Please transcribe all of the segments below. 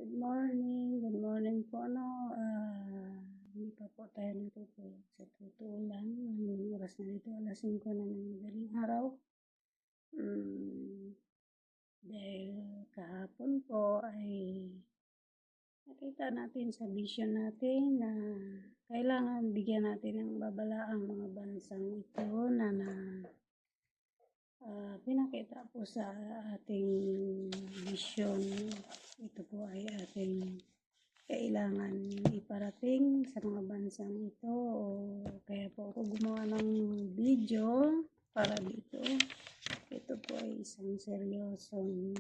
Good morning po, hindi pa po tayo natutulog. Sa totoo lang, ang oras na dito, alas 5 na ng madaling araw. Dahil kahapon po ay nakita natin sa vision natin na kailangan bigyan natin ng babala ang mga bansang ito na pinakita po sa ating vision. Ito po ay ating kailangan iparating sa mga bansang ito, kaya po ako gumawa ng video para dito. Ito po ay isang seryosong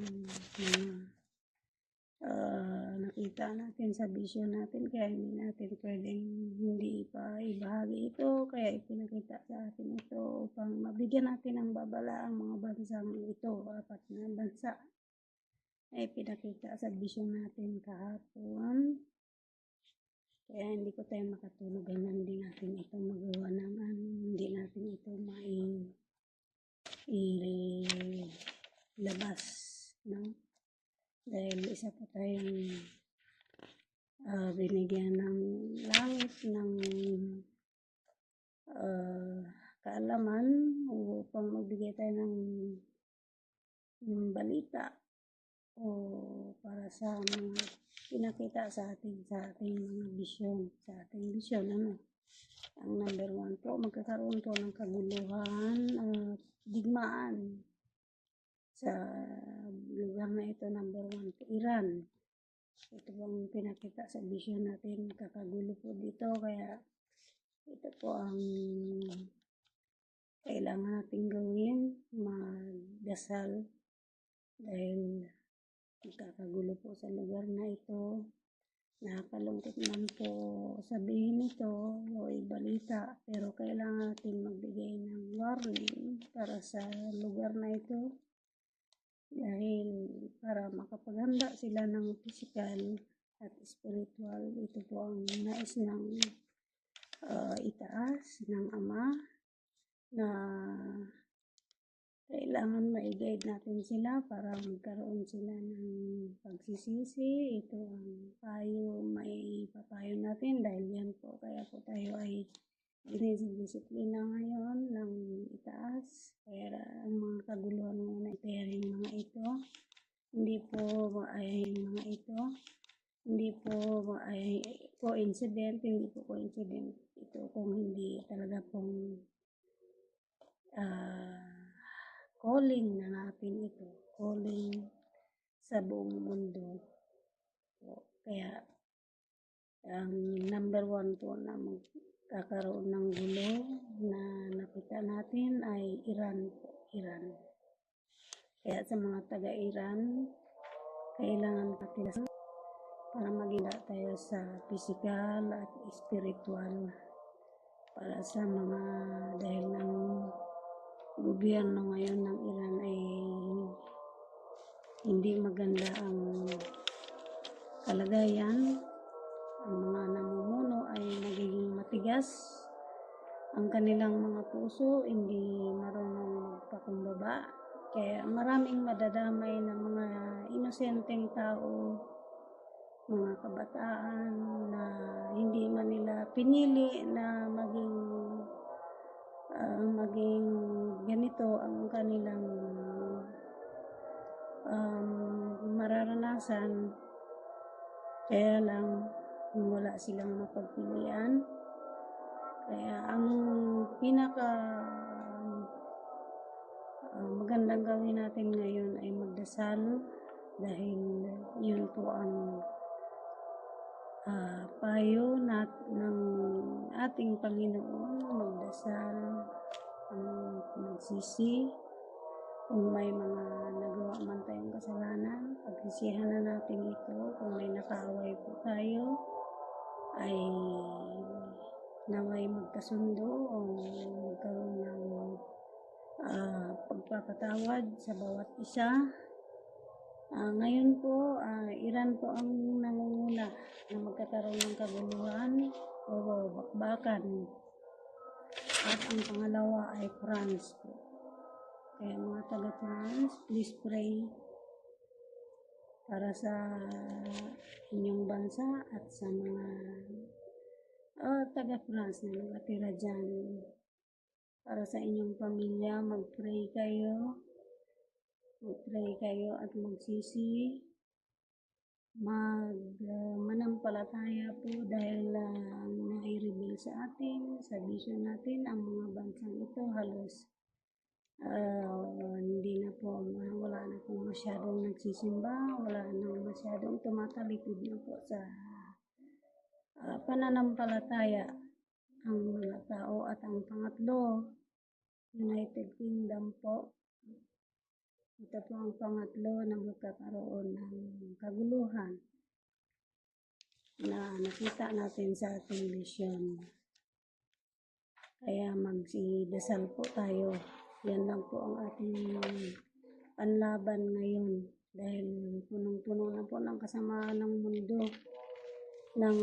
nakita natin sa vision natin, kaya hindi natin pwedeng hindi pa ibahagi ito, kaya ipinakita sa atin ito upang mabigyan natin ng babala ang mga bansang ito. 4 na bansa ay pinakita sa vision natin kahapon, kaya hindi ko tayo makatulog hanggang hindi natin ito magawa naman, hindi natin ito ilabas, no? Dahil isa po tayong binigyan ng langit ng kaalaman upang magbigay tayo ng balita para sa mga pinakita sa ating mga vision, ang number 1 po, magkakaroon po ng kaguluhan at digmaan sa lugar na ito. Number 1 po, Iran. Ito bang pinakita sa vision natin, kakagulo po dito, kaya ito po ang kailangan natin gawin, magdasal, dahil magkakagulo po sa lugar na ito. Nakakalungkot man po sabihin ito o ibalita, pero kailangan natin magbigay ng warning para sa lugar na ito, dahil para makapaghanda sila ng physical at spiritual. Ito po ang nais ng itaas ng Ama, na kailangan ma-guide natin sila para magkaroon sila ng pagsisisi. Ito ang may papayo natin, dahil yan po, kaya po tayo ay dinidisiplina ngayon ng itaas. Kaya ang mga kaguluhan ngayon ay tearing mga ito, hindi po maayahin mga ito, hindi po coincident ito kung hindi talaga pong calling na natin ito, calling sa buong mundo po. Kaya ang number 1 po na magkakaroon ng gulo na nakita natin ay Iran po, Iran. Kaya sa mga taga-Iran, kailangan natin para maging tayo sa physical at spiritual, para sa mga, dahil ng gobyerno ngayon ng Iran ay hindi maganda ang kalagayan. Ang mga namumuno ay nagiging matigas, ang kanilang mga puso hindi marunong magpakumbaba, kaya maraming madadamay ng mga inosenteng tao, mga kabataan na hindi man nila pinili na maging ganito ang kanilang mararanasan, kaya lang wala silang mapagpilian. Kaya ang pinaka magandang gawin natin ngayon ay magdasal, dahil yun po ang payo ng ating Panginoon. Magdasal, magsisi, kung may mga nagawa man tayong kasalanan, pagsisihan na natin ito. Kung may nakaaway po tayo, ay naway magkasundo o magkaroon ng pagpapatawad sa bawat isa. Ngayon po, Iran po ang nangunguna na magkakaroon ng kaguluhan o bakbakan, at ang pangalawa ay France po. Kaya mga taga-France, please pray para sa inyong bansa at sa mga taga-France na nakatira dyan. Para sa inyong pamilya, mag-pray kayo at magsisi, manampalataya po dahil nai-reveal sa atin, sa vision natin, ang mga bansang ito halos hindi na po, wala na po masyadong nagsisimba, wala na masyadong tumatalikod na po sa pananampalataya ang mga tao. At ang pangatlo, United Kingdom po. Ito po ang pangatlo na magkakaroon ng kaguluhan na nakita natin sa ating vision. Kaya magsidasal po tayo. Yan lang po ang ating panlaban ngayon. Dahil punong-puno na po ng kasamaan ng mundo, ng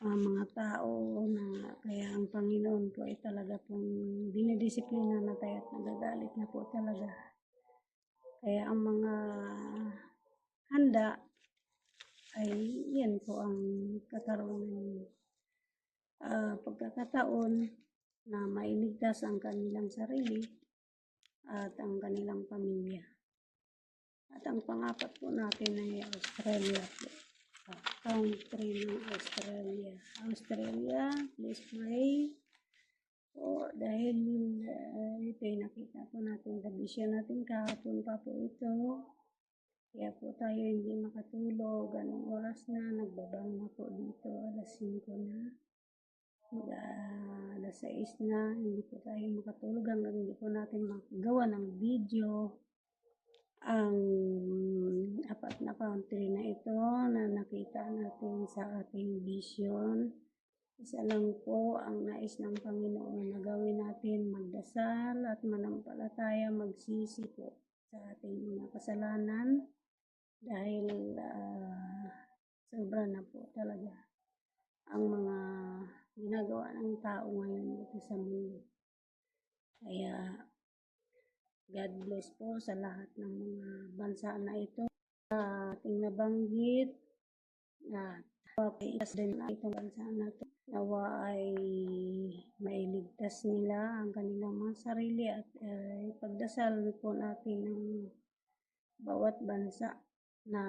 mga tao na kaya ang Panginoon po ay talaga pong dinidisiplina na tayo at nagagalit na po talaga. Kaya ang mga handa ay yan po ang kakaroon ng pagkakataon na mailigtas ang kanilang sarili at ang kanilang pamilya. At ang pangapat po natin ay Australia po. Country ng Australia. Australia, please pray po dahil ito'y nakita po natin sa vision natin kahapon pa po ito. Kaya po tayo hindi makatulog. Anong oras na? Nagbabang na po dito. Alas 5 na. Alas 6 na. Hindi po tayo makatulog hanggang hindi po natin magawa ng video ang apat na country na ito na nakita natin sa ating vision. Isa lang po ang nais ng Panginoon na gawin natin, magdasal at manampalataya, magsisi po sa ating mga kasalanan dahil sobra na po talaga ang mga ginagawa ng tao ngayon dito sa mundo. Kaya God bless po sa lahat ng mga bansa na ito. Ating nabanggit na papaitas din na itong bansa na ito. Nawa ay mailigtas nila ang kanilang mga sarili at ipagdasal po natin ng bawat bansa na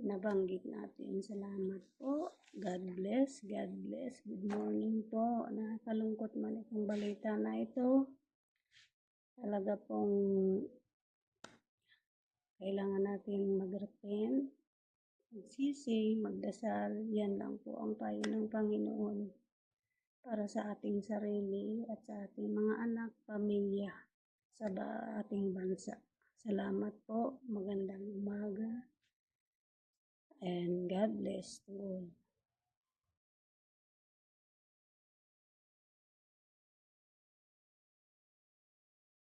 nabanggit natin. Salamat po. God bless. God bless. Good morning po. Nakakalungkot man itong balita na ito. Talaga pong kailangan natin mag-repent, magsisi, magdasal. Yan lang po ang payo ng Panginoon para sa ating sarili at sa ating mga anak, pamilya, sa ating bansa. Salamat po. Magandang umaga. And God bless to all.